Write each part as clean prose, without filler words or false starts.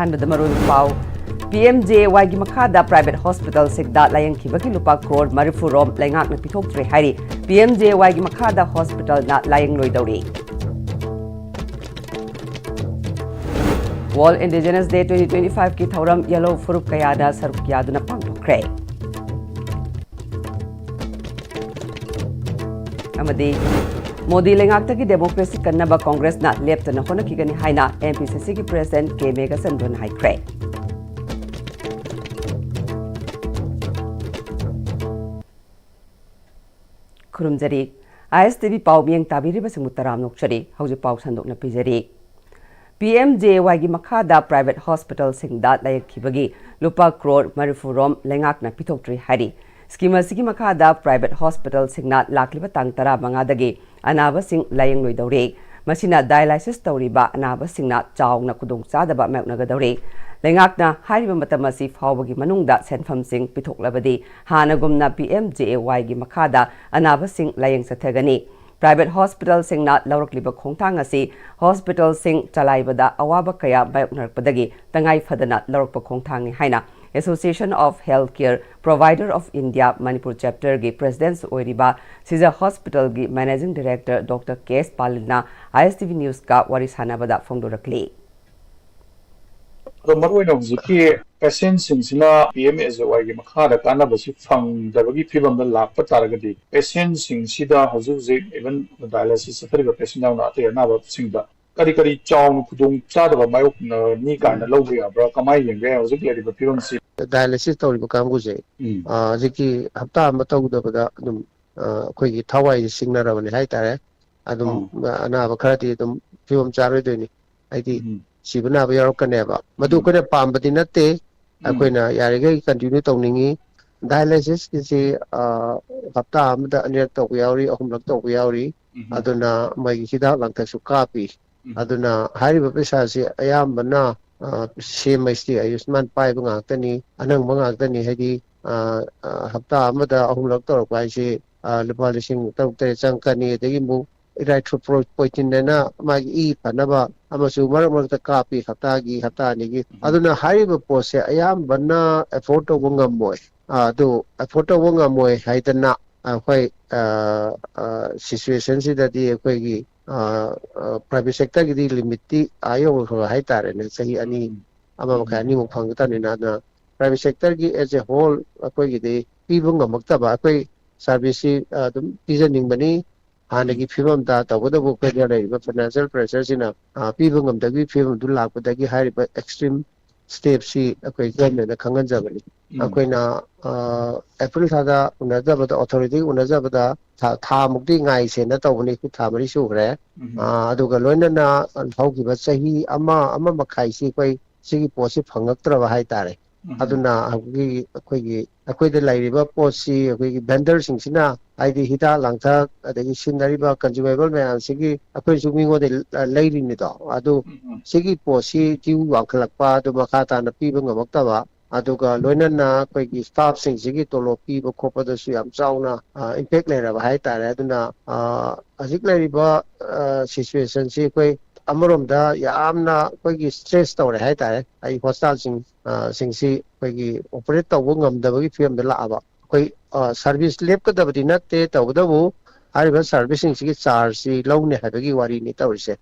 ꯑꯍꯥꯟꯕꯗ ꯃꯔꯨ ꯄꯥꯎ PMJY gi makhada private hospital sigda layang khibagi lupa crore marifu rom laingakna pithoktre hairi PMJY gi makhada hospital na layang loidauri World Indigenous Day 2025 ki thauram yellow furup kayada saruk yaduna pangthokre amadi Modi lengak ki democracy kannaba Congress na leptana honakigani haina MPCC ki president K Mega Sandron haikre Kurumjari ISTV pau mieng tabiri basing mutaram nokchari hauji pau sandok na pijari PMJY gi makhada private hospital singda layak khibagi lupa crore marifurom lengak na pithoktri hari schema sigi makhada private hospital singna lakliba tang tara mangadagi anaba sing layang loidaure masina dialysis tawriba anaba singna chawna kudong chadaba meknagadore lengakna hariba matamasi fawbagi manungda senfam sing pithoklabadi hanagumna PMJY gi makhada anaba sing layang sathagani private hospital singna lawrakliba khongthang asi hospital sing chalaibada awaba kaya bayoknarpadagi tangai phadana lawrakpa khongthang ni haina Association of Healthcare Provider of India Manipur chapter gi president oiriba Siza Hospital gi managing director Dr. K.S. Palina ISTV News ka wari sanabada phongdorakli Maruina huziki patients sina PMSY gi makhada kanabasi fangdabagi phibamda lakpa taragadi patients sida huzuzi even dialysis thariba patient na ate na ba singda kari chawng khudong chadaba mayok ni kana lawbi abra kamai yenge huzik leriba phibam si dialysis tawriba kanguje jiki hapta ama tawdabada dum khoi thawai singnarabani haitare adum anaba kharati dum phibam charoidoini aidi Sibana Yarokaneva. Madu Kuna Pambadi Nate, Aquina Yariga continue towning dialysis is a Haptam, the near Tokyari, Okumlak Tokyari, Aduna, Magida Lanka Sukapi, Aduna, Hari Babisasi, Ayamana, same as the Ayusman Pai Bangtani, Anang Bangtani, Hedi, Haptam, the Okumlak Torquai, the polishing Tokte Sankani, the Imbu. Right to poitin na mag panaba amasu maramata copy hatagi hatani aduna hariba pose ayam bana a photo wonga moy do a photo wonga moy haidana hoi situation si dadi koi private sector gi limiti ayo haitare ne sahi ani ama makani mo phangta ni na private sector gi as a whole koi gi de pibunga maktaba koi service dum designing bani Hanagi film da Tawadabu Pedra, financial pressures in a people of the film to lap with the high extreme steps see a question in the Kangan Zabali. Aquina April Hada, Unazaba authority, Unazabada, Tamuding eyes in the Tawani Tamari Sure, Adugalona and Hoki, but say he Ama Makai Siki Siki Posip Hangatra Haitare. Aduna akwai laiba posi akwai vendors singina ID hita langta adagi sinariba consumable mayan sigi akwai sumingo de lairi ni do adu sigi posi tiu wangkhalakpa adu makata na piba ngamaktaba aduga loinana akwai gi staff sing sigi tolo piba khopa da su yam chauna impact lairaba haitare aduna ajik lairiba situation si akwai Amoromda Yamna Pagi stress towre haitare ai hostal singsi Pagi operate tawungam the film the lava koi service lep ka dabdi na te tawdabu hariba servicing sigi charge lawne habagi wari ni tawrise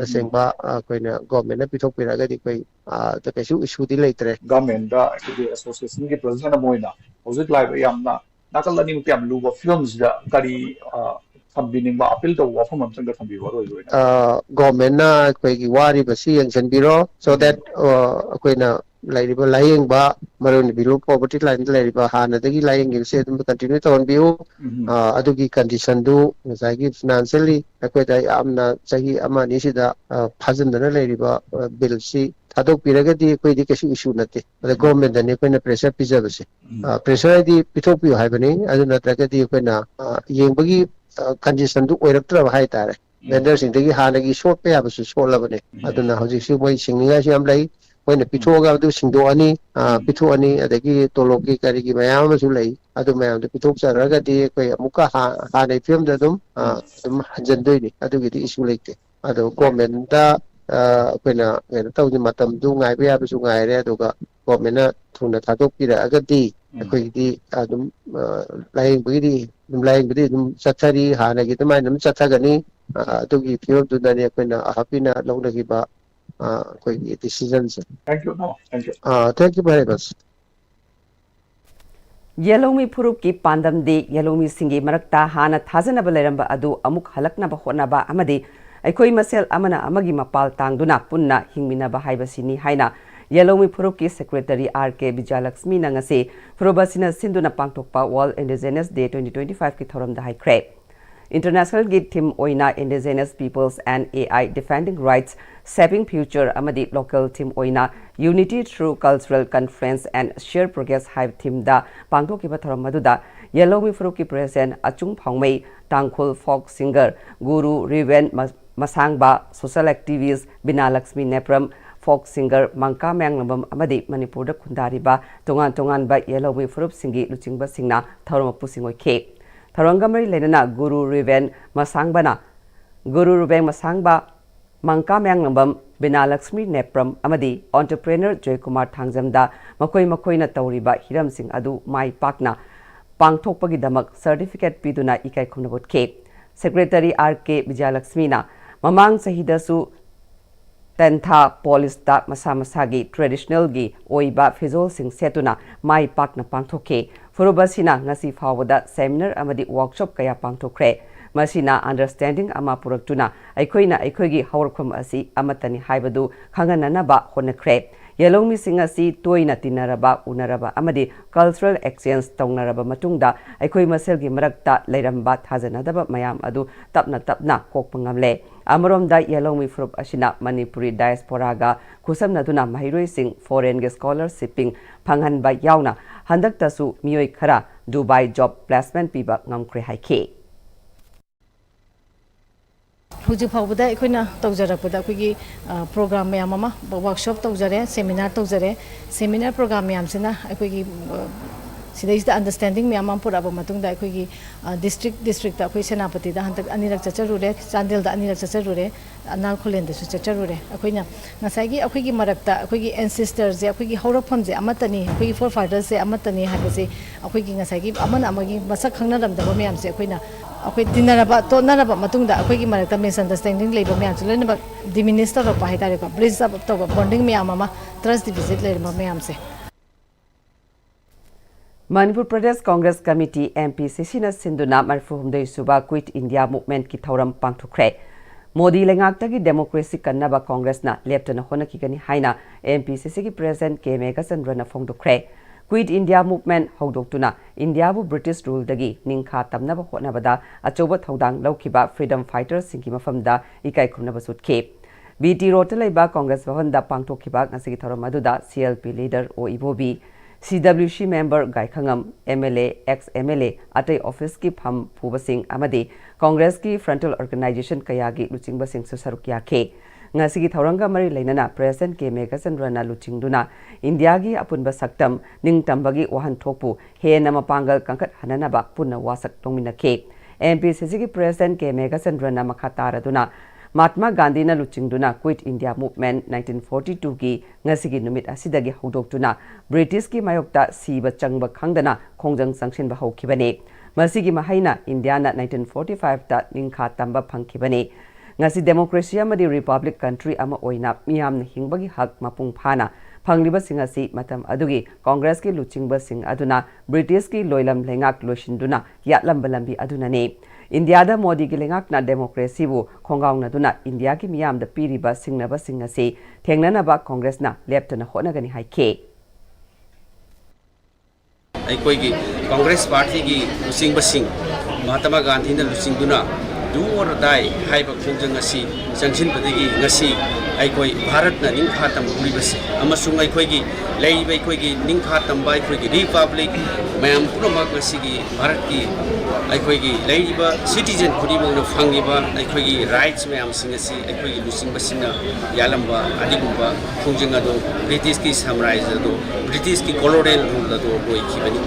asengba koina government na pithok piraga di koi the kesu issue di leitre government da association ki president moina hojik live yamna nakalani mutiam luba films da kari Combining appeal to Wafam and the government na Quaki Wari Basi and Sanbiro, so that Aquina Ladiba lying ba Maroni below poverty line Ladiba Hana, the lying you say them continue on view, Adugi condition do, as I give financially, Aqueta Amna Sahi Amanishida, Pazan and Ladiba Bill C. Tadok Piragati, Quedication issue nati, the government and Equina pressure preserves. Pressure the Pitopio happening, I do not like the Equina Yambagi. Condition to Oiratra Haitare. Vendors in the Hanagi short pay up to short level. I don't know how you see why singing as you lay when the Pitoga do sing doani, Pituani, at the Gi Toloki Kariki Mayama Zulay, Adumam, the Pitoxa Ragati, Muka Hane film the Dum, Hanjandini, I do get the issue late. I don't comment ꯑꯩꯈꯣꯏꯅ ꯀꯩꯅꯣ ꯇꯧꯗꯦ ꯃꯇꯝꯗꯨ ꯉꯥꯏꯕ ꯌꯥꯕꯁꯨ ꯉꯥꯏꯔꯦ ꯑꯗꯨꯒ ꯒꯣꯔꯃꯦꯟꯅ ꯊꯨꯅ ꯊꯥꯗꯣꯛꯄꯤꯔꯛꯑꯒꯗꯤ ꯑꯩꯈꯣꯏꯒꯤꯗꯤ ꯑꯗꯨꯝ ꯂꯥꯏꯌꯦꯡꯕꯒꯤꯗꯤ ꯑꯗꯨꯝ ꯆꯠꯊꯔꯤ ꯍꯥꯟꯅꯒꯤ ꯑꯗꯨꯃꯥꯏꯅ ꯑꯗꯨꯝ ꯆꯠꯊꯒꯅꯤ ꯑꯗꯨꯒꯤ ꯐꯤꯕꯝꯗꯨꯗꯅꯤ ꯑꯩꯈꯣꯏꯅ ꯍꯥꯞꯄꯤꯅ ꯂꯧꯅꯈꯤꯕ ꯑꯩꯈꯣꯏꯒꯤ ꯗꯤꯁꯤꯖꯟꯁꯦ Thank you. No, thank you. Thank you very much ꯌꯦꯂꯣꯃꯤ ꯐꯨꯔꯨꯞꯀꯤ ꯄꯥꯟꯗꯝꯗꯤ ꯌꯦꯂꯣꯃꯤꯁꯤꯡꯒꯤ ꯃꯔꯛꯇ ꯍꯥꯟꯅ ꯊꯥꯖꯅꯕ ꯂꯩꯔꯝꯕ ꯑꯗꯨ ꯑꯃꯨꯛ ꯍꯜꯂꯛꯅꯕ ꯍꯣꯠꯅꯕ ꯑꯃꯗꯤ ꯑꯩꯈꯣꯏ ꯃꯁꯦꯜ ꯑꯃꯅ ꯑꯃꯒꯤ ꯃꯄꯥꯜ ꯇꯥꯡꯗꯨꯅ ꯄꯨꯟꯅ ꯍꯤꯡꯃꯤꯟꯅꯕ ꯍꯥꯏꯕꯁꯤꯅꯤ ꯍꯥꯏꯅ ꯌꯦꯂꯣꯃꯤ ꯐꯨꯔꯨꯞꯀꯤ ꯁꯦꯀ꯭ꯔꯦꯇꯔꯤ ꯀꯦ ꯕꯤꯖꯌꯂꯛꯁꯃꯤꯅ ꯉꯁꯤ ꯐꯨꯔꯨꯞ ꯑꯁꯤꯅ ꯁꯤꯟꯗꯨꯅ ꯄꯥꯡꯊꯣꯛꯄ ꯋꯥꯔꯜꯗ ꯏꯟꯗꯤꯖꯦꯅꯁ ꯗꯦ 2025ꯒꯤ ꯊꯧꯔꯝꯗ ꯍꯥꯏꯈ꯭ꯔꯦ꯫ इंटरनेशनल थीम ओइना indigenous peoples and AI defending rights saving future अमदी लोकल थीम ओइना unity through cultural conference and share progress हाइब थीम दा पांगथोकिबा थरम मदुदा येलोमी फुरुकी प्रेसिडेंट अचुंग फांगमई Tangkhul folk singer Guru Rewben Mashangva social activist Bina Lakshmi Nepram folk singer Mangka Mayanglambam अमदी मणिपुर खुंदारिबा तोंगान तोंगानबा येलोमी फुरुप सिंगी लुचिंगबा सिंगना थरम पुसिंगोइखे थरंगमरी लेना गुरु रिवेन मसांगबा मंका मैंगलबम बिना लक्ष्मी नेप्रम अमदी एंटरप्रेन्योर जयकुमार थांगजमदा मकोई मकोईना तौरिबा हिरमसिंग अदु माई पाकना पांगथोकपगिदमक सर्टिफिकेट पीदुना इकाई खुमनबोतखे सेक्रेटरी के विजयलक्ष्मीना ममांग सहिदसु तेंथा पोलिसता मसा मसागी ट्रेडिशनल गी ओइबा फिजोल सिंग सेतुना माई पाकना पांगथोखे फुरुबसिना ngasi फावदा सेमिनार अमदी वर्कशॉप कया पांगथोखरे मसिना अंडरस्टैंडिंग अमा पुरक्तुना अखोइना अखोइगी हौरखम असि अमतनी हाइबदु खंगननबा होनखरे येलोमी सिंग असि तोइना तिनरबा उनरबा अमदी कल्चरल एक्सचेंज तौनरबा मतुंगदा अखोइ मसेलगी मरक्ता लेरंबा थाजनदबा मयाम अदु तपना तपना कोकपंगमले अमरोमदा येलोमी फुरुप असिना मणिपुरी डायस्पोरागा खुसमनदुना महिरोइ सिंग फॉरेन गे स्कॉलरशिपिंग फंगहनबा यावना हंदक्तसु मियोइ खरा दुबई जॉब प्लेसमेंट पीबा ngamkre हाइखे हुजी फावबदा अखोइना तौजरपदा अखोइगी प्रोग्राम मयाम अमा वर्कशॉप तौजरे सेमिनार प्रोग्राम मयामसिना अखोइगी सिदैसदा अंडरस्टैंडिंग मयाम पुराबा मतुंगदा अखोइगी डिस्ट्रिक्ट अखोइ सेनापतिदा हंतक अनिरक चचरुरे चांदेलदा अनिरक चचरुरे अनाल खोलेंदसु चचरुरे अखोइना ngसाइगी अखोइगी मरक्ता अखोइगी एंसेस्टर्स जे अखोइगी हौरफम जे अमतनी अखोइगी फोरफादर्स जे अमतनी हाबसे अखोइगी ngसाइगी अमन अमगी मसक खंगनरमदबा मयाम से अखोइना अखोइ दिनरबा तोनरबा मतुंगदा अखोइगी मरक्ता मिसअंडरस्टैंडिंग लेबा मयाम से लेनबा डिमिनिश तौरपा हाइतारेको ब्रिज अप तौबा बॉन्डिंग मयाम अमा ट्रस्ट डिविजिट लेबा मयाम से मणिपुर प्रदेश कांग्रेस कमिटी MPCC न सिंधुना मरफुहुमदे सुबा क्विट इंडिया मूवमेंट की थौरम पांगथोखरे मोदी लेंगाक्तगी डेमोक्रेसी कन्नबा कांग्रेस ना लेप्टना होनकीगनी हाइना MPCC की प्रेसिडेंट के मेघचंद्रना फोंदोखरे क्विट इंडिया मूवमेंट हौदोक्तुना इंडियाबु ब्रिटिश रूल दगी निंखा तमनबा होनबदा अचौबा थौदांग लौखिबा फ्रीडम फाइटर्स सिंगी मफमदा इकाई खुमनबा सुटखे BT रोड लेबा कांग्रेस भवनदा पांगथोखिबा ngasi थौरम अदुदा CLP leader O Ibobi CWC member Gaikhangam MLA ex-MLA अतै ऑफिस की फम फुबसिंग अमदि कांग्रेस की फ्रंटल ऑर्गेनाइजेशन कयागी लुचिंगबसिंग सुसरुक याखे ngasi थौरंगा मरी लेनना प्रेसिडेंट के मेघचंद्रना लुचिंगदुना इंडिया की अपुनबा सक्तम निंगतंबगी वहन थोपु हेन मपांगल कंकट हननबा पुन्ना वासक तोंमिनखे MPCC की प्रेसिडेंट के मेघचंद्रना मखातारदुना महात्मा गांधी न लुचिंगदुना क्विट इंडिया मूवमेंट 1942 की ngasi की नुमित असिदगी हौदोक्तुना ब्रिटिश की मायोक्ता सीब चंगब खंगदना खोंजंग संगसिनबा हौखिबने मसिगी mahayna इंडिया ना 1945 ता निंखा तंबा फंखिबने ngasi डेमोक्रेसी अमदी रिपब्लिक कंट्री अमा ओइना मियाम हिंगबगी हक मपुंग फाना फंगलिबा सिंगसी मतम अदुगी कांग्रेस की लुचिंगबा सिंग अदुना ब्रिटिश की लोइलम लेंगाक लोशिंदुना यालंब लंबी अदुनाने इंडिया दा मोदी की लेंगाकना डेमोक्रेसी बु खोंगाउनदुना इंडिया की मियाम दा पीरिबा सिंगनबा सिंगसी थेंगननबा कांग्रेस ना लेप्टना होनगनी हाइखे अखोइगी कांग्रेस पार्टी की लुचिंगबा सिंग महात्मा गांधी ना लुचिंगदुना डू और डाई हाइबा खोंजंग असि संगसिनबदगी ngasi अखोइ भारत ना निंखा तम पुलिबसे अमसुंग अखोइगी लेइबा अखोइगी निंखा तमबा अखोइगी रिपब्लिक मयाम पुरमक ngasi की भारत की अखोइगी लेइबा सिटीजन खुदिमोंनो फंगिबा अखोइगी राइट्स मयाम सिंगसी अखोइगी लुचिंगबा सिंगा यालंबा अदिगुंबा खोंजंग अदो ब्रिटिश की साम्राज्य अदो ब्रिटिश की कॉलोनियल रूल अदो बोइखिबनी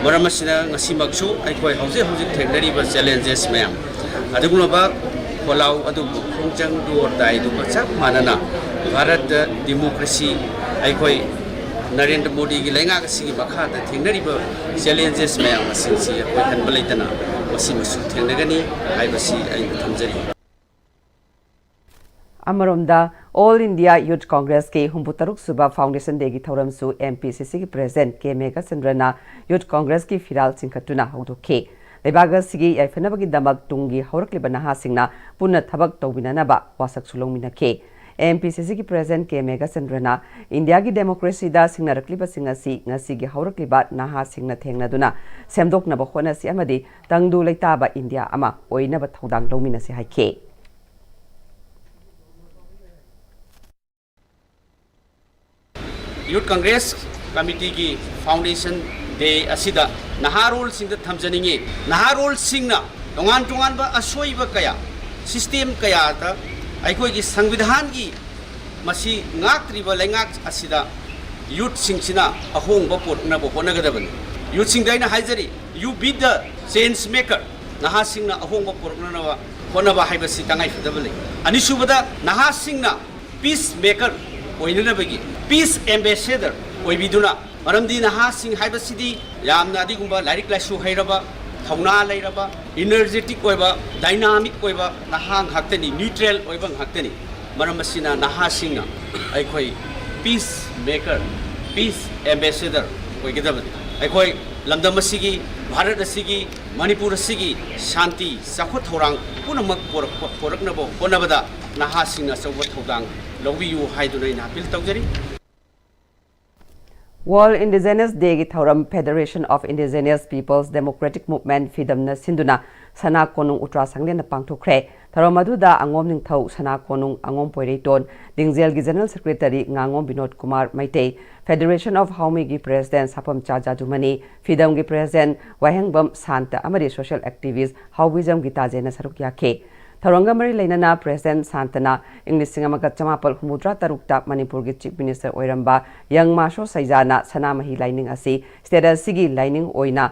मरमसिना ngasi मक्सु अखोइ हौजे हौजे थेंगनरिबा चैलेंजेस मयाम अदुगुनबा खोलाव अदुबु खोंजंग दुर दाई दु चप मानना भारत डेमोक्रेसी अखोई नरेंद्र मोदी की लेंगा की मखा थेंगनरिब चैलेंजेस मैम सिंसी अखोई हनब लेतना मसी मसु थेंगनगनी हाइबसी अइन थमजरी अमरोमदा ऑल इंडिया यूथ कांग्रेस के हुंबुतरुक सुबा फाउंडेशन डे की थौरमसु एमपीसीसी की प्रेसिडेंट के मेगा चंद्रना यूथ कांग्रेस की फिराल चिंखतुना हौदोखे लेबागा सिगी याइफनबगी दमक तुंगी हौरकलिबा नहासिंगना पुन्ना थबक तौबिनानाबा वासक सुलोंमिनखे एमपीसीसी की प्रेसिडेंट के मेगा चंद्रना इंडिया की डेमोक्रेसी दा सिंगनरकलिबा सिंगसी ngasi gi haurakliba naha singna thengnaduna semdoknaba honasi amadi tangdu leitaba India ama oinaba thodang lomina si haike youth Congress committee की foundation day असिदा नहारोल Singh थमजनिंगे नहारोल Singh तोंगान तोंगान बा असोइबा कया सिस्टम कया ता अखोई की संविधान की मसी ngaktriba lengaak asida youth singchina ahongba potnaba honagadaban youth sing daina haijari you be the change maker naha singna ahongba potnaba honaba haibasi tangai fadabale anisubada naha singna peace maker oinanabagi peace ambassador oibiduna maramdi naha sing haibasidi yamna adigumba larik laisu hairaba thauna lairaba energetic oiba dynamic oiba nahang haktani neutral oiba haktani maramasina naha singna aikhoi peace maker peace ambassador oigedabadi aikhoi lamdam asigi bharat asigi manipur asigi shanti sakhot thorang punamak poraknabo honabada naha singna chawba thodang lawbiyu haidunai na appeal tawjari World Indigenous Day की थौरम Federation of Indigenous Peoples Democratic Movement फिदमना सिंधुना सना कोनुंग उत्तरा संगलेन पांगथोख्रे थौरम अदुदा अंगोम निंगथौ सना कोनुंग अंगोम पोइरेटोन दिंगजेल की general secretary nganगोम Vinod Kumar मैते Federation of Haumi की president Sapam चाजा जुमनी फिदम की president वाहेंगबम शांत अमरी social activist हाउविजम की ताजेना सरुक याखे थौरंगा मरी लेना प्रेसिडेंट शांतना इंग्लिश चमापल हुमुद्रा तरुक्ता मणिपुर की चीफ मिनिस्टर ओइरंबा यंग माशो सैजाना सनामही लाइनिंग असी स्टेटस सिगी लाइनिंग ओइना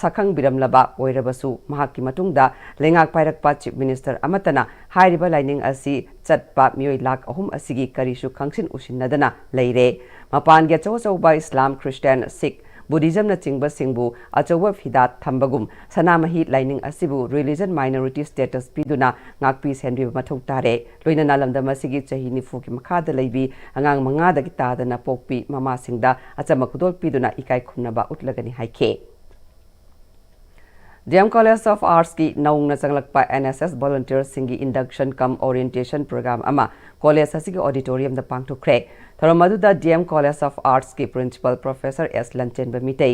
सखंग बिरमलबा ओइरबसु महाकी मतुंगदा लेंगाक पाइरकपा चीफ मिनिस्टर अमतना हाइरिबा लाइनिंग असी चटपा मियोइ लाख अहुम असिगी करिसु खंगसिन उसिनदना लेरे मपान गे चौचौबा इस्लाम क्रिश्चियन सिख बुद्धिज्म न चिंगबा सिंगबु अचौबा फिदा थंबगुम सनामही लाइनिंग असिबु रिलीजन माइनॉरिटी स्टेटस पिदुना ngakpi senbi mathau tare loina nalamda masigi chahi nifu ki makhada leibi angang manga da ki tadana pokpi mama singda achama kudol piduna ikai khumnaba utlagani haike DM College of Arts की नौंगना चंगलकपा NSS volunteers सिंगी induction cum orientation program अमा college असिगी auditorium द पांगथोख्रे थरमदुदा DM College of Arts की principal professor S Lanchenba Meitei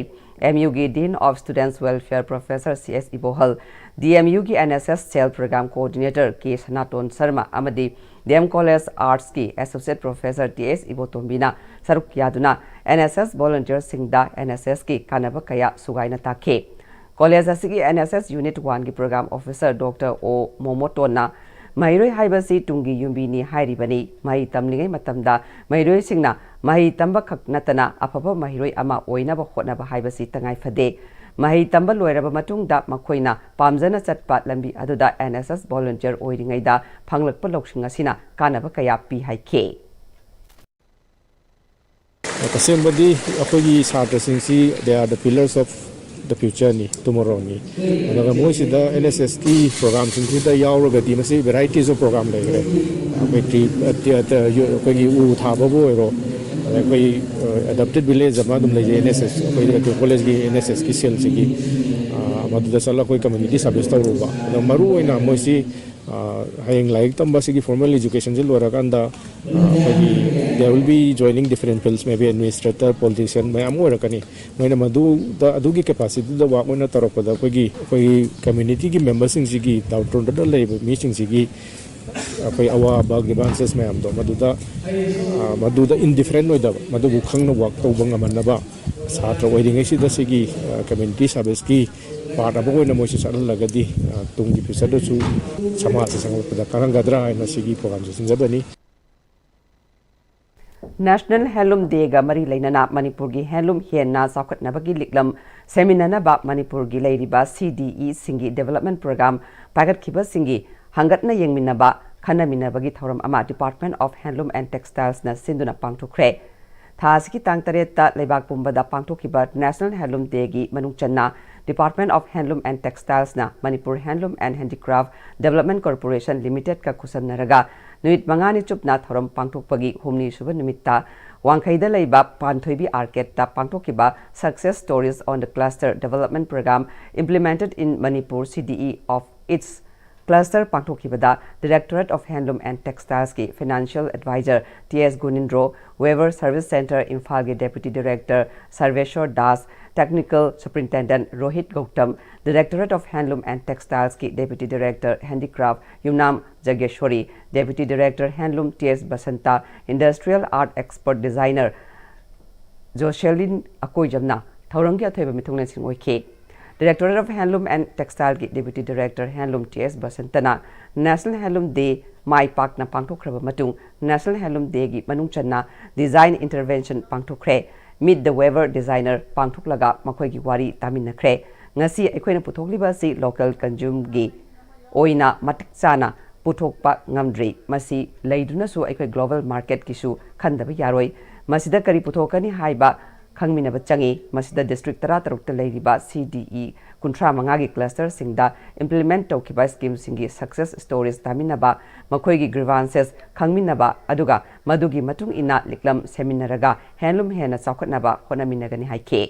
MU की dean of students welfare professor CS Ibohal DMU की NSS cell program coordinator K Sanatan Sharma अमदी DM College Arts की एसोसिएट प्रोफेसर TS इबोतोंबिना सरुक यादुना NSS volunteers सिंगदा NSS की कानबा कया सुगाइना ताखे कॉलेज असिगी NSS यूनिट 1 की प्रोग्राम ऑफिसर डॉक्टर ओ मोमोटोना महिरोय हाइबसी तुंगी युंबीनी हाइरिबनी मही तमलिंगै मतमदा महिरोय सिंगना मही तंबा खक नतना अफबा महिरोय अमा ओइनाबा होटनाबा हाइबसी तंगाइ फदे मही तंबा लोइरबा मतुंगदा मखोइना पामजना चटपा लंबी अदुदा NSS volunteer ओइरिङैदा फंगलकपा लौसिंग असिना कानबा कया पी हाइके तसेंबदी अखोगी छात्रसिंगसी they are the pillars of the future ni tomorrow ni anaga moi sida NSS ki program singida yauraga di masi varieties of program legre betri ko gi u tha bo ro ko adapted village ama dum le NSS ko college gi NSS ki sel sigi madu da sala ko community service to ro ba maru oina moi si hayeng like tamba sigi formal education je lora kanda there will be joining different fields maybe administrator politician mai amora kani maina madu da adugi capacity da wa moina taropada koi community ki members sing sigi downtown da leba mi sing sigi koi awa bag grievances mai am do madu da indifferent no da madu bu khang no work to bang aman ba satra waiting si da sigi community service ki part abo ko na mo si sala lagadi tungi future do su sama sa sang pada karang gadra na sigi program sin jabani National Handloom Day ga mari lainana Manipur gi handloom hienna sakhatnabagi liklam seminana ba Manipur gi lairiba CDE singi development program pagat khiba singi hangatna yengminaba khanaminabagi thoram ama Department of Handloom and Textiles na sinduna pangthokre Thasiki tang tareta leibak pumbada pangthokiba National Handloom Day gi manung channa Department of Handloom and Textiles na Manipuri Handloom and Handicraft Development Corporation Limited ka kusamnaraga nuit mangani chupna thoram pangthokpagi humni suba nimitta Wangkhaida leiba Panthoibi Arcade ta pangthokiba Success Stories on the Cluster Development Program implemented in Manipur CDE of its Cluster Pangthokibada Directorate of Handloom and Textiles ki Financial Advisor T.S. Gunindro, Weaver Service Center Imphal ki Deputy Director Sarveshwar Das, Technical Superintendent Rohit Gautam, Directorate of Handloom and Textiles ki Deputy Director Handicraft Yumnam Jageshwari, Deputy Director Handloom T.S. Basanta, Industrial Art Expert Designer Joshelin Akoijamna, Thaurangi Athoiba Mithunglen Sing Oike. Directorate of Handloom and Textile ki Deputy Director Handloom T.S. Basantana, National Handloom Day Mai Pakna Pangthokraba matung National Handloom Day gi manung channa Design Intervention pangthokre Meet the Weaver Designer pangthoklaga makhoi gi wari taminakre ngasi aikoina puthogliba si local consume gi oina matik chana puthokpa ngamdri masi leiduna su aikoi global market kisu khandaba yaroi masida kari puthokani haiba khangminaba changi masida district tara tarukta leiriba CDE kuntra mangagi cluster singda implement taukiba scheme singi success stories taminaba makhoigi grievances khangminaba aduga madugi matung ina liklam seminaraga handloom hena chaukhatnaba honaminagani haike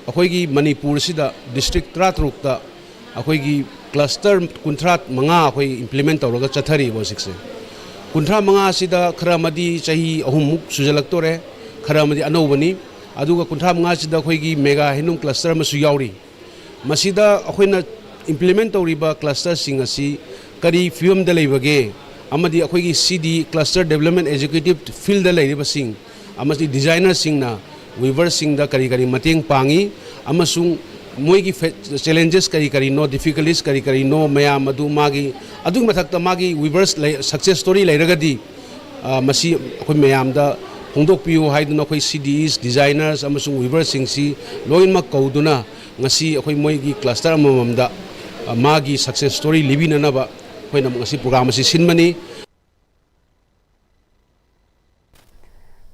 अखोई मणिपुर सिदा district तरातरुक ता अखोई cluster कुंथ्रा मंगा अखोई implement तौरगा चथरी वसिक्से कुंथ्रा मंगा सिदा खरामदी चाही अहुमुक सुजलक्तोरे खरामदी अनौबनी अदुगा कुंथ्रा मंगा सिदा अखोई मेगा हेनुम क्लस्टर मसु यावरी मसिदा अखोइना इंप्लीमेंट तौरिबा क्लस्टर सिंग असि करी फिल्म द लेबगे अमदी अखोई सीडी क्लस्टर डेवलपमेंट एजुकेटिव फील्ड द लेरिबा सिंग अमदी डिजाइनर सिंगना वीवर सिंग द करी करी मतेंग पांगी अमसुंग मोइगी चैलेंजेस करी करी नो डिफिकल्टीज करी करी नो मया मधु मागी अदुग मथक्ता मागी वीवर्स सक्सेस स्टोरी लेरगदी मसी अखोई मयाम द होंदोकपियो हाइदुना अखोई सीडीज डिजाइनर्स अमसुंग वीवर सिंगसी लोइनमक कौदुना ngasi अखोई मोइगी क्लस्टर अमममदा मागी सक्सेस स्टोरी लिबिननबा अखोइना ngasi program asi sinmani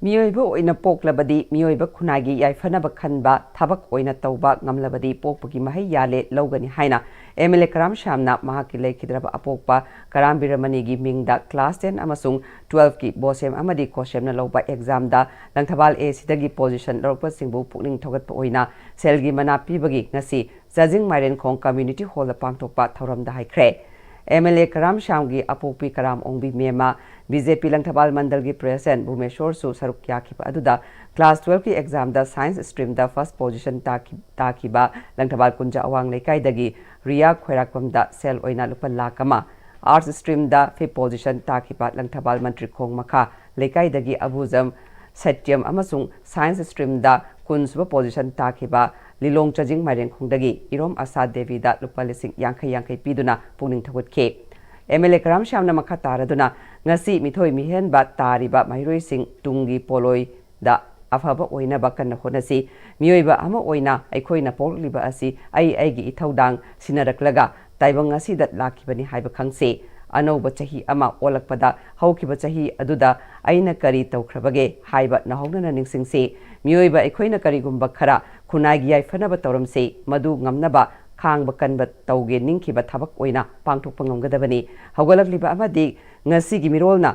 Miyoiba oina poklabadi miyoiba khunagi yaifana bakhanba thabak oina tauba ngamlabadi pokpagi mahai yale logani haina MLA Karam Shamna mahaki lekhidraba apokpa Karam Biramani gi mingda class 10 amasung 12 ki bosem amadi kosem na loba exam da langthabal A sidagi position lorpa singbu pukning thogatpa oina selgi mana pibagi ngasi judging Mairen Khong community hall pangthokpa thoram da haikre MLA Karam Shamgi Apopi Karam Ongbi Mema BJP Langthabal Mandal gi President Bhumeshwar Su Saruk Yakhiba aduda class 12 ki exam da science stream da first position takiba Langthabal Kunja Awang Lekai dagi Ria Khwairakpam da sel oina lupa lakama arts stream da 5th position takiba Langthabal Mantri Khong Makha Lekai dagi Abuzam Satyam amasung science stream da kunsuba position takiba Lilong Chajing Mairen Khongdagi Irom Asa Devi da lupa lising yankai piduna puning thawatke MLA Karam Shamna makha taraduna ngasi mithoi mihen ba tariba mairoi sing tungi poloi da afaba oina bakan honasi mioiba ama oina aikoina poliba asi aigi ithaudang sinaraklaga taibang ngasi dat lakibani haiba khangse anoba chahi ama olakpada haukiba chahi aduda aina kari tawkhrabage haiba nahongna ningsingse mioiba aikoina kari gumba khara khunagi yaifanaba tawramse madu ngamnaba khang bakanba tawge ningkiba thabak oina pangthokpa ngamgadabani haugalakliba amadi ngasi gi mirolna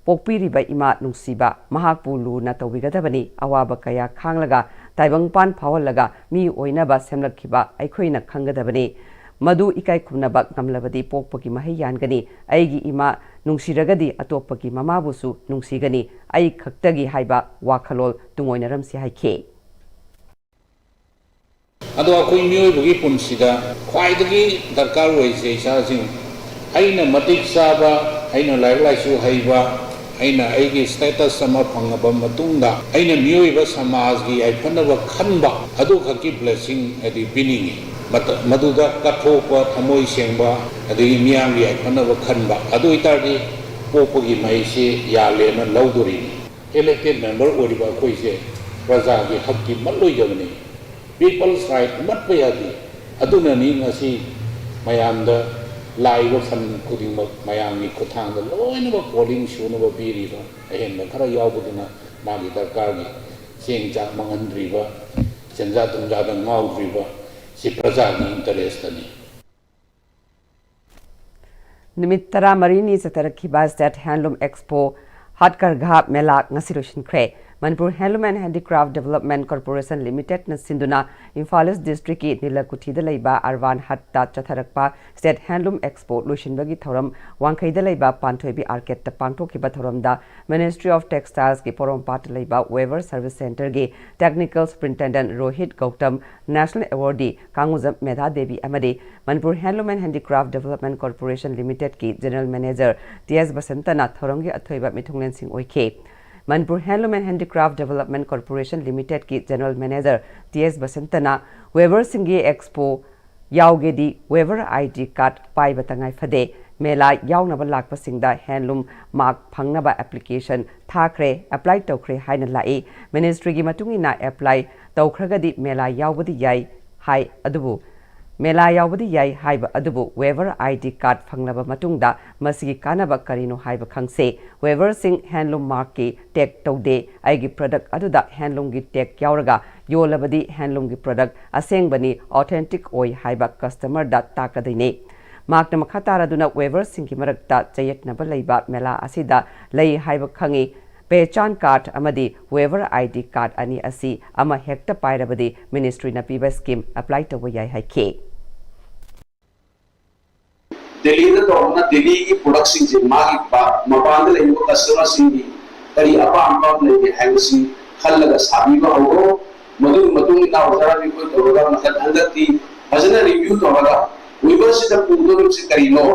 pokpiriba ima nungsiba mahakpu luna tawbigadabani awaba kaya khanglaga taibangpan phawalaga mi oina ba semlakhiba aikhoina khangadabani madu ikai khumnaba ngamlabadi pokpagi mahai yangani aigi ima nungsiragadi atopagi mamabusu nungsigani ai khaktagi haiba wakhalol tungoina ramsi haike अदो अखोई मियोइबगी पुनसिदा ख्वाइदगी दरकार ओइसे इसासिंग अइना मतिक साबा अइना like लाइसु हैबा अइना अइगी status समा फंगबा मतुंगा अइना मियोइबा समाजगी आइफनब खनबा अदु खकी blessing अदि बिनिंगी मदुदा कथोपा थमोइ सेंबा अदि मियांगी आइफनब खनबा अदु इतारदी पोपगी मैसे यालेना लौदोरी elected member ओरिबा कोइसे प्रजागी hockey मल्लोइ जगनी People's right mat payadi aduna ni ngasi mayamda laiba fan kudingmak mayamni kuthangda loinaba polling shunaba piriba ahenba khara yawbuduna magi darkargi cheng chak mangandriba senja tumja da ngaudriba si prajagi interest ani Nimit tara marini chatarakhiba State Handloom Expo Hatkar Ghap Melak ngasi loishinkre Manipur Handloom and Handicraft Development Corporation Limited na sinduna Imphal East District ki Nilakuthi da leiba Arvan Hatta chatharakpa State Handloom Expo loishinbagi thoram Wangkhai da leiba Panthoibi Arcade ta pangthokhiba thoram da Ministry of Textiles ki Porompat leiba Weaver Service Center ki Technical Superintendent Rohit Gautam National Awardee Kanguzam Medha Devi amadi Manipur Handloom and Handicraft Development Corporation Limited ki General Manager T.S. Basantana thoramgi athoiba mithunglen sing oike Manipur Handloom and Handicraft Development Corporation Limited ki General Manager T.S. Basantana Weaver Singhi Expo Yaugedi Weaver ID card pai batangai fade Mela yaunaba lakpa singda handloom mark phangnaba application thakre apply tokre haina lai ministry gi matungina apply tokhragadi mela yaubadi yai hai adubu Mela yaubadi yai haiba adubu Weaver ID card phangnaba matungda masigi kanaba karino haiba khangse Weaver sing handloom mark ki tag taude aigi product aduda handloom gi tag yauraga yolabadi handloom gi product asengbani authentic oi haiba customer da takadine Mark na makhatara duna Weaver singhi marakta chayetnaba leiba mela asida lei haiba khangi Pechan card amadi Weaver ID card ani asi ama hekta pairabadi ministry na piba scheme apply to yai haike Delhi da to Delhi ki production je magi ba mapanda leibo customer singi kari apa ampa nei hangsi khallaga sabi ba ho madu matung na udara bi ko toga makat andati bajana review to wala Weaver se da pudo se karino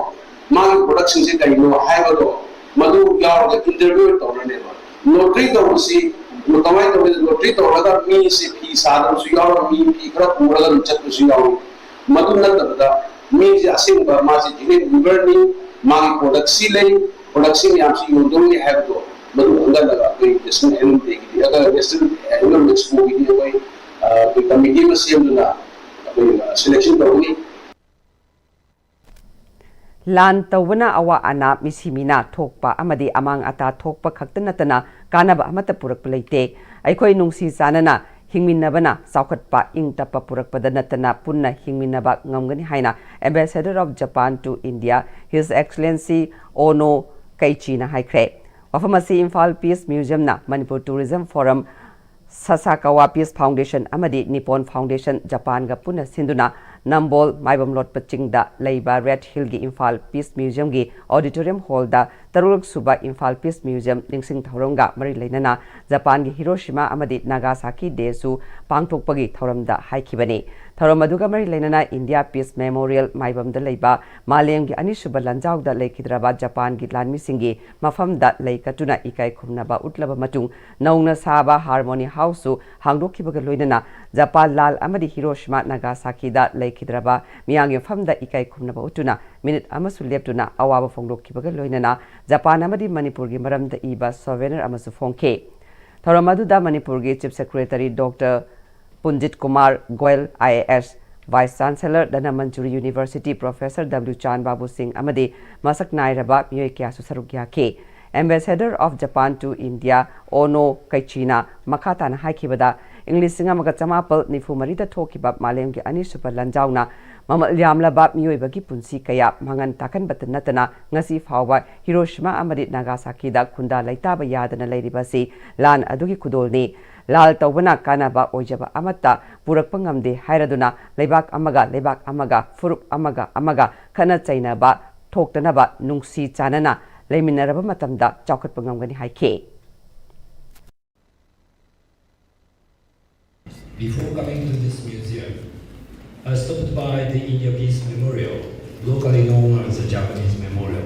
magi production se karino haiba do madu yaw ga interview to ne ba Lottery to si mutamai to lottery to wada mi se fi sadam su yaw mi fi kra pura da chat su yaw madu na da mi je asim ba ma se jine governing magi product si lei product si yam si yodong ni have to madu anga laga koi desin helm de ki agar desin helm expo ki koi committee ma sim na koi selection to ni Lan tawna awa ana misimina thokpa amadi amang ata thokpa khaktanatana kanaba amata purak pleite aikoi nungsi sanana hingminnabana saukhatpa ingtapa purak padanatana punna hingminnaba ngamgani haina Ambassador of Japan to India His Excellency Ono Kaichina haikre wafamasi Imphal Peace Museum na Manipur Tourism Forum Sasakawa Peace Foundation amadi Nippon Foundation Japan ga punna sinduna Nambol Maibam Lot Pachingda Leiba Red Hill gi Imphal Peace Museum gi Auditorium Hall da Taruluk Suba Imphal Peace Museum Lingsing Thauronga Mari Leinana Japan gi Hiroshima amadi Nagasaki desu pangthokpagi thauramda haikibani Thauram aduga Mari Leinana India Peace Memorial Maibam da Leiba Malem gi Anisuba Lanjau da Leikidraba Japan gi Lanmi singi mafam da Leikatuna ikai khumnaba utlaba matung naungna saba Harmony House su hangdokhibaga loinana Japan Lal amadi Hiroshima Nagasaki da Kidraba Miang Famda Ikai Kumnaba Utuna Minute Amasu Leptuna Awaba Fongdo Kibaga Loinana Japan Amadi Manipur gi Maram da Iba Souvenir Amasu Fongke Thoramadu da Manipur gi Chief Secretary Dr. Punjit Kumar Goel IAS Vice Chancellor Dana Manjuri University Professor W. Chan Babu Singh Amadi Masak Nairaba Miyoi Kyasu Sarukya Ke Ambassador of Japan to India Ono Kaichina Makatan Haikibada English singa magatsamapal nifu marida thokiba malem gi ani super lanjauna mamal yamla bab miyoi bagi punsi kaya mangan takan batanatana ngasi fawa Hiroshima amadi Nagasaki da khunda laitaba yadana leiriba si lan adugi kudolni lal tawbana kanaba ojaba amata purakpa ngamde hairaduna leibak amaga furup amaga khana chainaba thoktanaba nungsi chanana leiminaraba matamda chaukhatpa ngamgani haike Before coming to this museum, I stopped by the India Peace Memorial, locally known as the Japanese Memorial,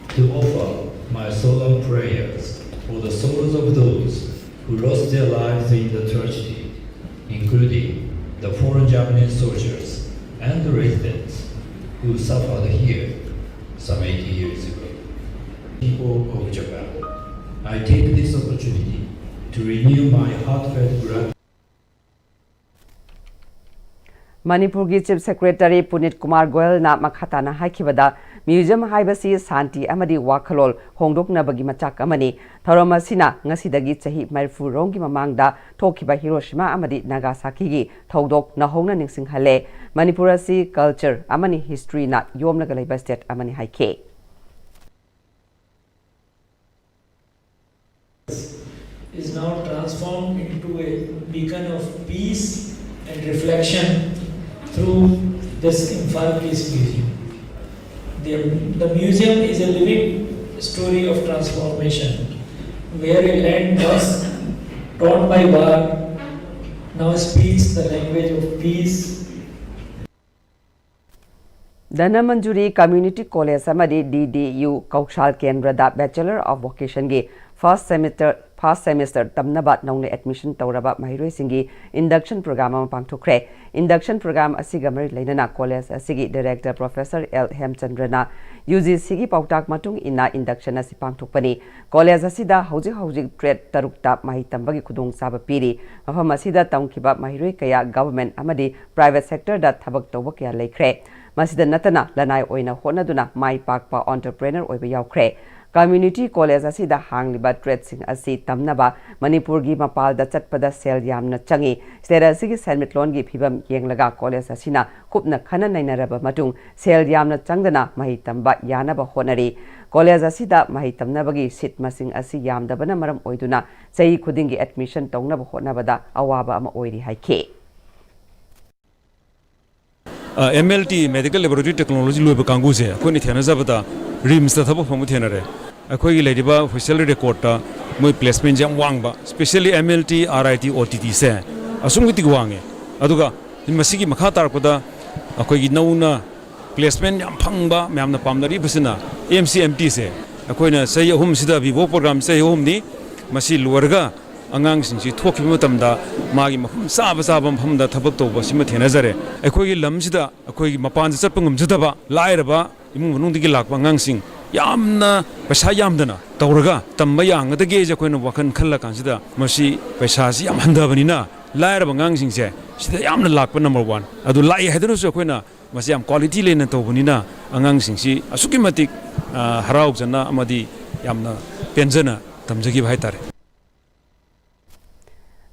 to offer my solemn prayers for the souls of those who lost their lives in the tragedy, including the foreign Japanese soldiers and the residents who suffered here some 80 years ago. People of Japan, I take this opportunity to renew my heartfelt gratitude. Manipur ki Chief Secretary Punit Kumar Goyal na makhatana haikibada museum haibasi santi amadi wakalol hongdokna bagi machak amani tharoma sina ngasidagi chahi marfu rongi mamangda thokiba Hiroshima amadi Nagasaki gi thodok na hongna ningsinghale Manipur si culture amani history na yomna galaiba state amani haike is now transformed into a beacon of peace and reflection through this Imphal Peace Museum. The museum is a living story of transformation, where a land once torn by war now speaks the language of peace. Danamanjuri Community College Samadi DDU Kaushal Kendrada Bachelor of Vocation gi first semester tamnabat nongni admission tawraba mahiroi singi induction program pangthokre induction program asiga mari leinana college asigi director Professor L Hemchandrana UGC gi pautak matung ina induction asi pangthokpani college asida hojik trade tarukta mahi tambagi khudong saba piri mafam asida tamkiba mahiroi kaya government amadi private sector da thabak tawba kya leikre masida natana lanai oina honaduna mai pakpa entrepreneur oiba yaukre Community College asida hangliba trade sing asi tamnaba Manipur gi mapal da chatpada sel yamna changi stera sigi selmitlon gi phibam yenglaga college asina khupna khana nainaraba matung sel yamna changdana mahi tamba yanaba honari college asida mahi tamnabagi sit masing asi yamdabana maram oiduna chai khudingi admission tongnaba honabada awaba ama oiri haike MLT Medical Laboratory Technology loiba kangu se koni thena zabata RIMS ta thabo phamu thena re akhoi gi leidiba official record ta moi placement jam wangba especially MLT RIT OTT se asum gi tigwange aduga masigi makha tarkoda akhoi gi nauna placement jam phangba myamna pamdari basina MCMT se akhoi na sai ahum sida vivo program sai ahum ni masi luarga angang singsi thokhiba matamda magi mafum saba mafamda thabak toba sima thena jare akhoi gi lamsida akhoi gi mapan ja chapangam jadaba lairaba imung manungdigi lakpa angang sing yamna paisa yamdana tawraga tamba yangadage je koina wakan khalla kansida masi paisa si yam handabanina lairaba angang singse sida yamna lakpa number 1 adu lai hedanu so koina masi yam quality lena tawbanina angang singsi asuki matik harau jana amadi yamna penjana tamjagi bhai tare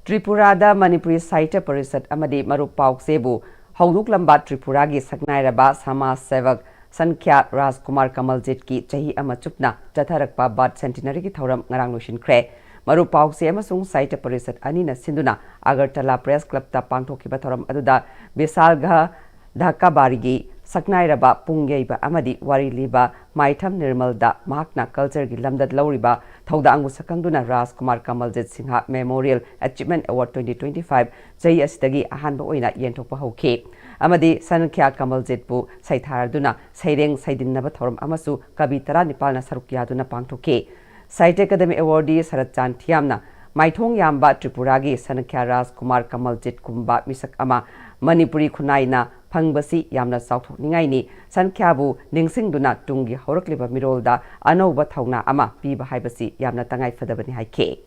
Tripura da Manipuri Sahitya Parishad amadi Marup Pauk Sebu Hauduk Lambat Tripura gi Saknairaba Samaj Sevak Sankhya Rajkumar Kamaljit ki chahi ama chupna chatharakpa bat centenary ki thauram ngarang loishinkre Marup Pauk se amasung Sahitya Parishad anina sinduna Agartala Press Club ta pangthokiba thauram aduda Bisalgha Dhakabari Saknairaba Pungyaiba amadi wari liba Maitham Nirmal da mahakna culture gi lamdat lauriba thauda angu sakangduna Rajkumar Kamaljit Singha Memorial Achievement Award 2025 chai asidagi ahanba oina yenthokpa hauke amadi Sankhya Kamaljit bu saitharaduna saireng saidinnaba thoram amasu kabitara nipalna sarukyaduna pangthoke Sahitya Academy Awardee Saratchan Thiamna Maithong Yamba Tripuragi Sankhya Rajkumar Kamaljit kumba misak ama Manipuri Khunaina Pangbasi Yamna South Ningaini Sankyabu Ningsingduna Tungi Horakliba Mirolda Anova Thauna Ama Piba Haibasi Yamna Tangai Fadabani Haike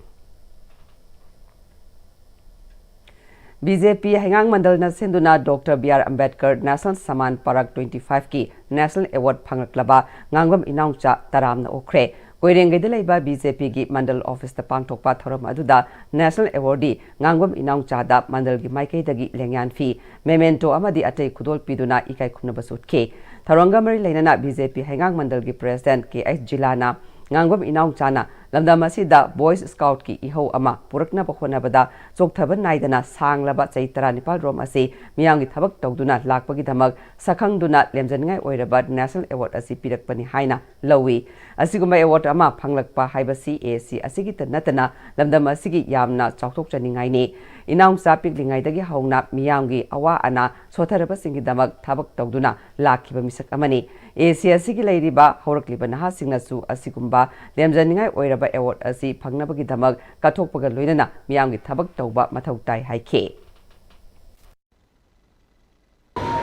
BJP Hangang Mandalna Sinduna Dr. B.R. Ambedkar National Saman Parak 25 ki National Award Pangaklaba Ngangwam Inaungcha Taramna Okre Koirengay Laiba BJP gi Mandal Office ta pangthokpa thoram aduda National Awardee Ngangwam Inaungcha da Mandal gi Maikai dagi lengyan fi memento amadi atei khudol piduna ikai khumnaba sutke Tharanga mari leinana BJP Hangang Mandal gi President KS Jilana Ngangwam Inaungcha na lamdamasida Boys Scout ki iho ama purakna pakhonabada chokthaban naidana sanglaba chaitara nipal rom ase miyangi thabak tawduna lakpagi dhamak sakhangduna lemjangai oiraba National Award asi pirakpani haina lawi asiguma award ama phanglakpa haibasi AC asigi tanatana lamdamasigi yamna chawthok chaningai ne inaungsa piklingai dagi haungna miyangi awa ana sotharaba singi dhamak thabak tawduna lakhiba misak amani AC asigi leiriba haurakliba naha singnasu asigumba lemjaningai oiraba award asi phangnabagi dhamak kathokpaga loinana miyangi thabak tawba mathau tai haike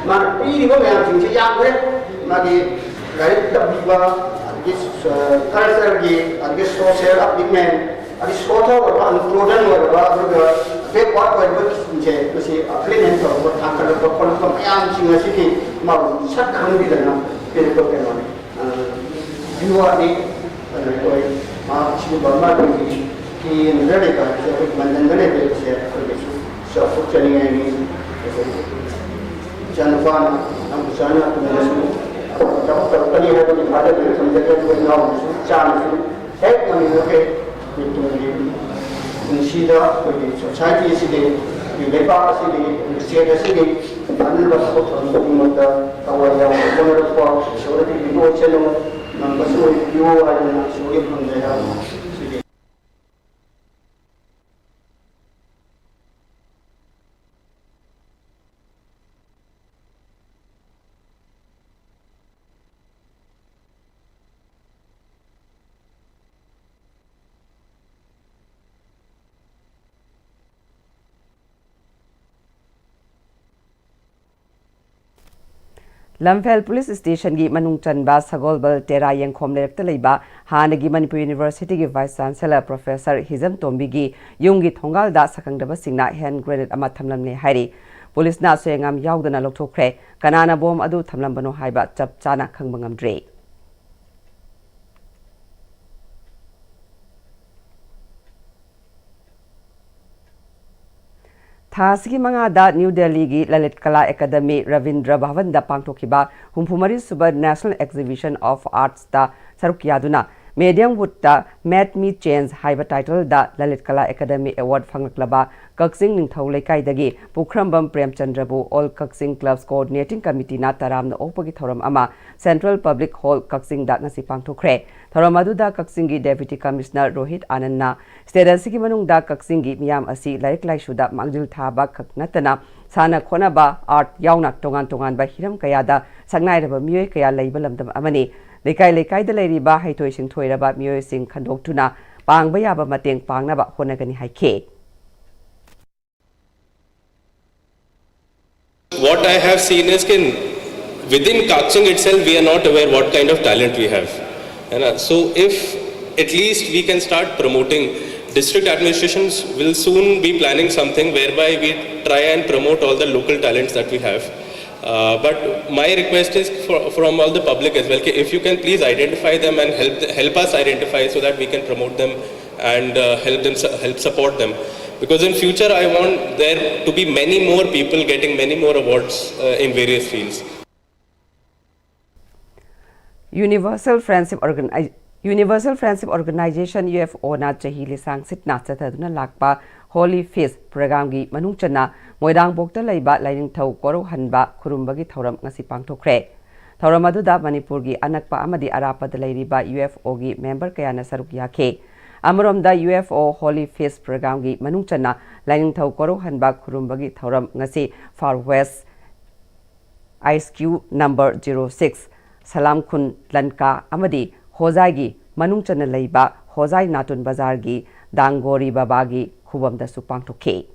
mar pi riba mayam sing si yang re magi gai dabiba this culture gi this social upliftment this social or inclusion or backward oil je masi implement to thakar ko ko yam singa siki ma sak khang bi dana pe ko pe no yuwa ni oi ma chi ba ma ki ndare ka je mandan gane de se ko be so fu chani ni janwan am sana to ne so kali hai to bhata de samjhe ko na chan hai kami ke sida society sida lepa sida state sida anil basu to mata awaya ko ko so de ko chelo basu yo ana so ye from there Lamphel Police Station gi manung chanba sagolbal tera yengkhom lekta leiba hanagi Manipuri University gi Vice Chancellor Professor Hizam Tombi gi yungi thongal da sakangdaba singna hand grenade ama thamlamne hairi police na soengam yaudana lokthokre kanana bom adu thamlambano haiba chap chana khangbangamdre Thasigi mangada New Delhi gi Lalit Kala Academy Ravindra Bhavan da pangthokiba Humphumari Suba National Exhibition of Arts da saruk yaduna Medium Wood da Made Me Change haiba title da Lalit Kala Academy Award phangaklaba Kaksing Ningthau Lekai dagi Pukhrambam Premchandrabu All Kaksing Clubs Coordinating Committee na taramna opagi thoram ama Central Public Hall Kaksing da ngasi pangthokre thoram adu da Kaksing gi Deputy Commissioner Rohit Anand na State asigi manung da Kaksing gi miyam asi laik laishu da mangjil thaba khaknatana sana khonaba art yauna tongan tongan ba hiram kaya da sangnai raba miyoi kaya leiba lamdam amani lekai lekai da leiri ba haitoi sing thoiraba miyoi sing khandoktuna pangba yaba mateng pangnaba honagani haike What I have seen is that within Kaksing itself, we are not aware what kind of talent we have. So if at least we can start promoting, district administrations will soon be planning something whereby we try and promote all the local talents that we have. But my request is from all the public as well, if you can please identify them and help us identify so that we can promote them and help support them. Because in future, I want there to be many more people getting many more awards in various fields. Universal Friendship Organization UFO na chahi lisang sit na chataduna lakpa Holy Feast program gi manung chana moidang bokta leiba laining thau koro hanba khurumbagi thoram ngasi pangthokre thoram adu da Manipur gi anakpa amadi arapa da leiriba UFO gi member kaya na saruk yakhe Amarom da UFO Holy Feast program gi manung chana laining thau koro hanba khurumbagi thoram ngasi Far West ISQ number 06 Salam Khun Lanka amadi Hozai gi manung chana leiba Hozai Natun Bazar gi Dangori Baba gi khubam da supang thokhe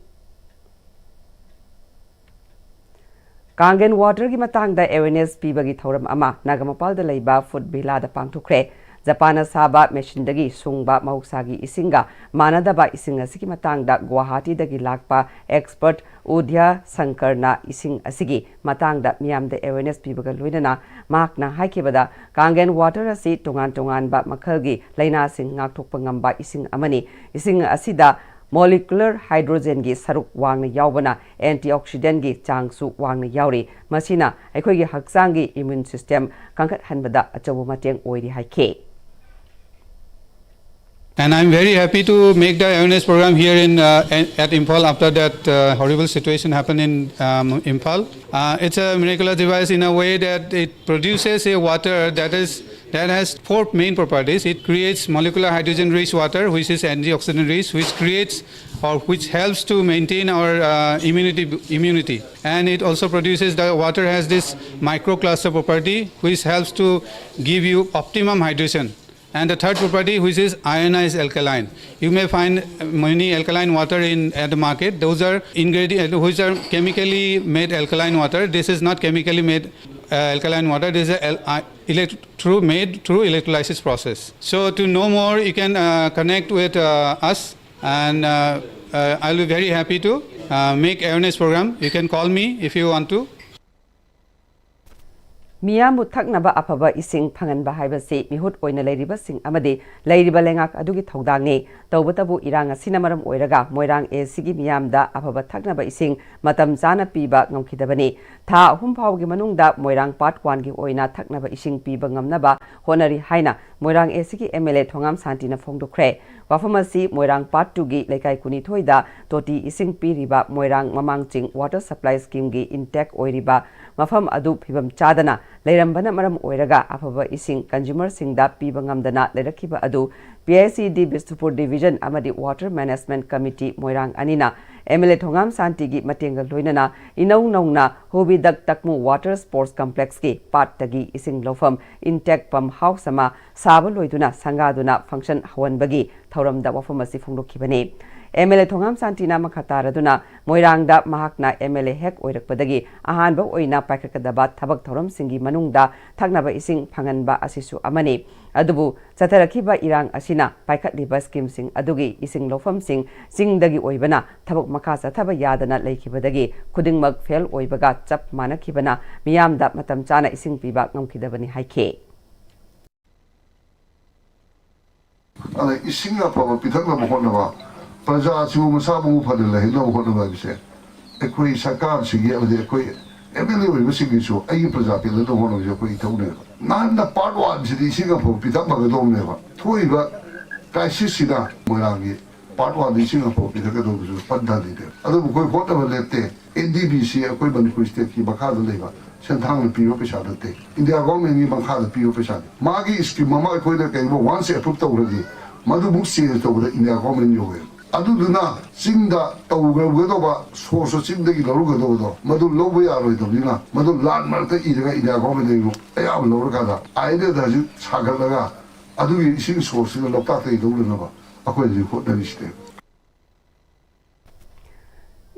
Kangen water gi matang da awareness pibagi thoram ama Nagamapal da leiba food bila da pangthokre Japan saba machine dagi sungba mahuksagi isinga manadaba ising asigi matang da Guwahati dagi lakpa expert Udya Sankarna ising asigi matang da miyam da awareness pibaga loinana mak na haikibada Kangen water asi tongan ba makhalgi laina sing ngak thokpa ngamba ising amani ising asida molecular hydrogen gi saruk wangna yaubana antioxidant gi changsu wangna yauri masina aikoi gi haksang gi immune system kangkat hanbada achabu mateng oiri haike And I'm very happy to make the awareness program here at Imphal after that horrible situation happened in Imphal. It's a miraculous device in a way that it produces a water that has four main properties. It creates molecular hydrogen-rich water, which is antioxidant-rich, which helps to maintain our immunity. And it also produces, the water has this microcluster property, which helps to give you optimum hydration. And the third property, which is ionized alkaline. You may find many alkaline water at the market. Those are ingredients which are chemically made alkaline water. This is not chemically made alkaline water. This is made through electrolysis process. So to know more, you can connect with us, and I'll be very happy to make awareness program. You can call me if you want to. Miyamu thaknaba afaba ising phanganba haibasi mihut oina leiriba sing amadi leiriba lengak adugi thodangni tawbatabu irang asina maram oiraga moirang sigi miyamda afaba thaknaba ising matam chana piba ngamkhidabani tha ahum phawgi manungda moirang part 1 gi oina thaknaba ising piba ngamnaba honari haina moirang sigi MLA thongam santina phongdokre wafamasi moirang part 2 gi lekai kuni thoida toti ising piriba moirang mamangching water supply scheme gi intake oiriba mafam adu phibam chadana leirambana maram oiraga afaba ising consumer singda piba ngamdana lerakhiba adu PICD Bistupur Division amadi Water Management Committee moirang anina MLA thongam santi gi matenga loinana inau nauna hobi dak takmu water sports complex ki part tagi ising lofam intake pump house ama saba loiduna sangaduna function hawan bagi thauramda wafamasi phongdokhibani MLA thongam santina makhataraduna moirangda mahakna MLA hek oirakpadagi ahanba oina paikakadaba thabak thoram singi manungda thaknaba ising phanganba asisu amani adubu chatharakhiba irang asina paikatliba scheme sing adugi ising lofam sing singdagi oibana thabak makha chathaba yadana leikhibadagi khudingmak fail oibaga chap manakhibana miyamda matam chana ising piba ngamkhidabani haikhe ana isinga paba pithakna mohonaba praja chu masabu phadala hina mohonaba bise ekoi sarkar sigi amade ekoi MLA oi bisingi chu ai praja pe lo hono je koi thone nan da part 1 sidi singa paba pithakma ga dom neba thoiba crisis sida morangi part 1 singa paba pithaka do ju pandali de adu koi phota lete NDBC ekoi Manipuri state ki bakha da leba senthang pi ro pesa de India government ni bakha da pi ro pesa magi scheme mama koi da kai once approved to radi madu muksi to da India government yo aduduna singda tawgado source singdagi lorugado madu lobo yaroidobina madu land marta iraga ida government ayab lorugada aide da sagalaga adugi sing source lokta te idolunaba akoi report naliste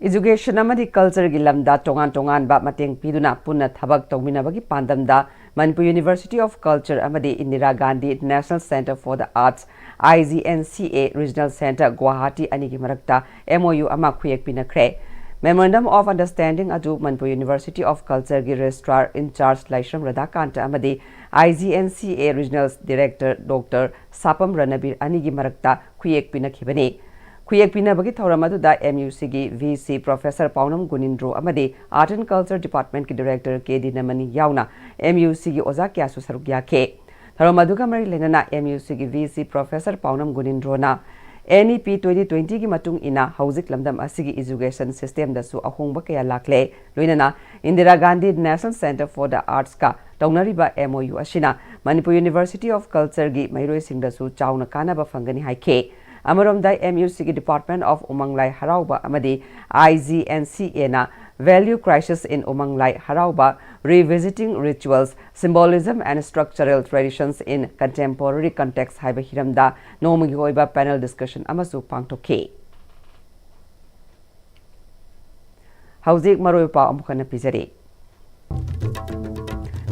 Education amadi culture gi lamda tongan tongan ba mateng piduna punna thabak tawminabagi pandamda Manipur University of Culture amadi Indira Gandhi International Center for the Arts IGNCA Regional Center Guwahati anigi marakta MOU ama khuyek pinakre Memorandum of Understanding adu Manipur University of Culture gi Registrar in Charge Laishram Radhakanta amadi IGNCA Regional Director Dr. Sapam Ranabir anigi marakta khuyek pinakhibani Kuyek pinabagi thauramadu MUC gi VC Professor Paunam Gunindro amadi Art and Culture Department ki Director KD Namani yauna MUC gi oza kya su sarugya ke thauramadu ka mari lenana MUC gi VC Professor Paunam Gunindro na NEP 2020 gi matung ina hauzik lamdam asigi education system da su ahongba kaya lakle loinana Indira Gandhi National Center for the Arts ka taunariba MOU ashina Manipur University of Culture gi mairoi singda su chauna kana ba fangani haike Amaramda MUC ki Department of Umanglai Harauba amadi IGNCA na Value Crisis in Umanglai Harauba Revisiting Rituals, Symbolism and Structural Traditions in Contemporary Context haiba hiramda nomugi oiba panel discussion amasu pangtokhe Hauzik maroi pa amukana pizari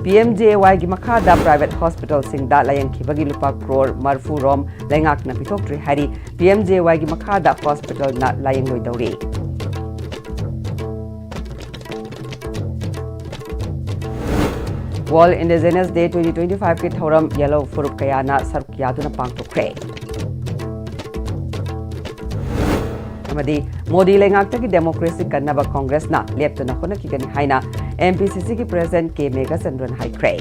PMJY gi makhada private hospital singda layang khibagi lupa crore marfu rom lengak na pitokri hari PMJY gi makhada hospital na layang loi dauri World Indigenous Day 2025 ki thoram yellow furup kayana saruk yaduna pangtokre amadi Modi lengak ta ki democracy kannaba Congress na leptuna khona ki gani haina MPCC ki President K Mega Sandran High Cray.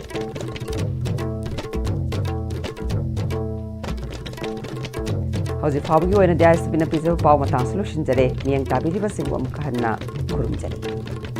Hauzi Fabugi oina dias bina piso pau matang solution jare niyang tabi di basing wa mukhanna kurum jare.